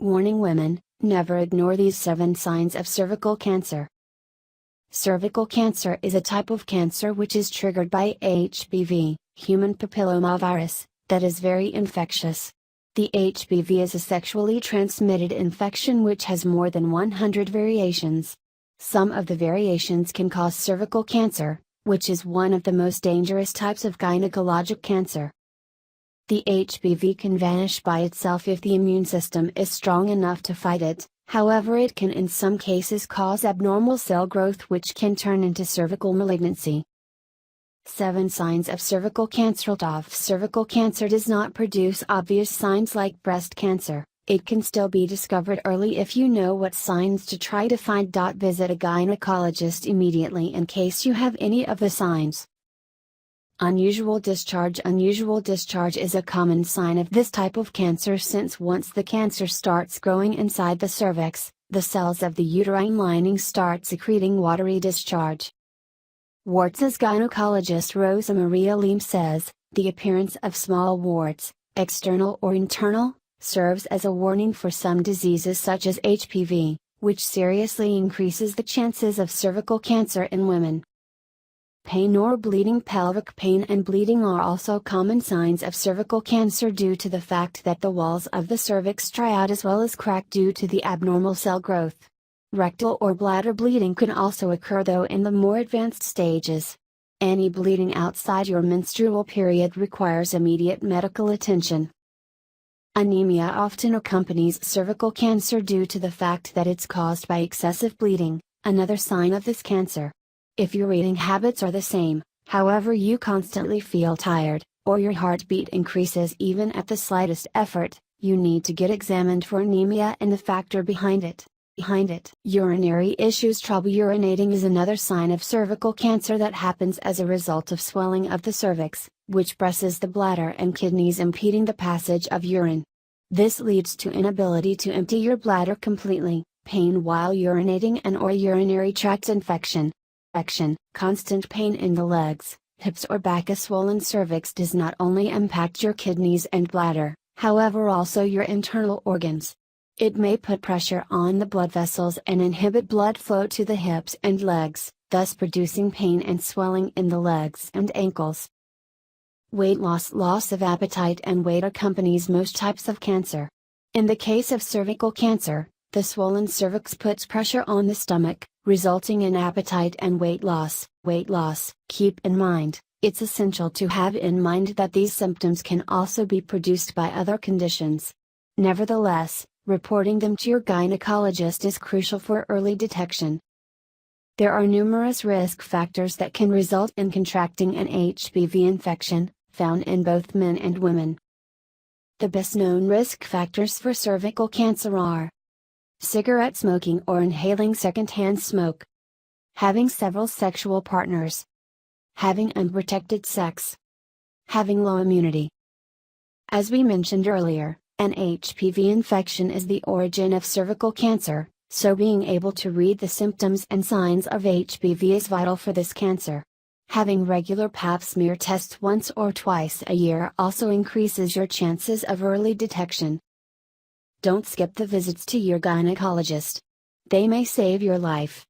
Warning women, never ignore these 7 signs of cervical cancer. Cervical cancer is a type of cancer which is triggered by HPV, human papillomavirus, that is very infectious. The HPV is a sexually transmitted infection which has more than 100 variations. Some of the variations can cause cervical cancer, which is one of the most dangerous types of gynecologic cancer. The HPV can vanish by itself if the immune system is strong enough to fight it, however it can in some cases cause abnormal cell growth which can turn into cervical malignancy. 7 signs of cervical cancer. Cervical cancer does not produce obvious signs like breast cancer. It can still be discovered early if you know what signs to try to find. Visit a gynecologist immediately in case you have any of the signs. Unusual discharge. Unusual discharge is a common sign of this type of cancer since once the cancer starts growing inside the cervix, the cells of the uterine lining start secreting watery discharge. Warts. As gynecologist Rosa Maria Leem says, the appearance of small warts, external or internal, serves as a warning for some diseases such as HPV, which seriously increases the chances of cervical cancer in women. Pain or bleeding. Pelvic pain and bleeding are also common signs of cervical cancer due to the fact that the walls of the cervix dry out as well as crack due to the abnormal cell growth. Rectal or bladder bleeding can also occur though in the more advanced stages. Any bleeding outside your menstrual period requires immediate medical attention. Anemia often accompanies cervical cancer due to the fact that it's caused by excessive bleeding, another sign of this cancer. If your eating habits are the same, however you constantly feel tired, or your heartbeat increases even at the slightest effort, you need to get examined for anemia and the factor behind it. Urinary issues. Trouble urinating is another sign of cervical cancer that happens as a result of swelling of the cervix, which presses the bladder and kidneys impeding the passage of urine. This leads to inability to empty your bladder completely, pain while urinating and/or urinary tract infection. Constant pain in the legs, hips or back. A swollen cervix does not only impact your kidneys and bladder, however also your internal organs. It may put pressure on the blood vessels and inhibit blood flow to the hips and legs, thus producing pain and swelling in the legs and ankles. Weight loss. Loss of appetite and weight accompanies most types of cancer. In the case of cervical cancer, the swollen cervix puts pressure on the stomach, resulting in appetite and weight loss. Keep in mind, it's essential to have in mind that these symptoms can also be produced by other conditions. Nevertheless, reporting them to your gynecologist is crucial for early detection. There are numerous risk factors that can result in contracting an HPV infection, found in both men and women. The best known risk factors for cervical cancer are cigarette smoking or inhaling secondhand smoke, having several sexual partners, having unprotected sex, having low immunity. As we mentioned earlier, an HPV infection is the origin of cervical cancer, so being able to read the symptoms and signs of HPV is vital for this cancer. Having regular pap smear tests once or twice a year also increases your chances of early detection. Don't skip the visits to your gynecologist. They may save your life.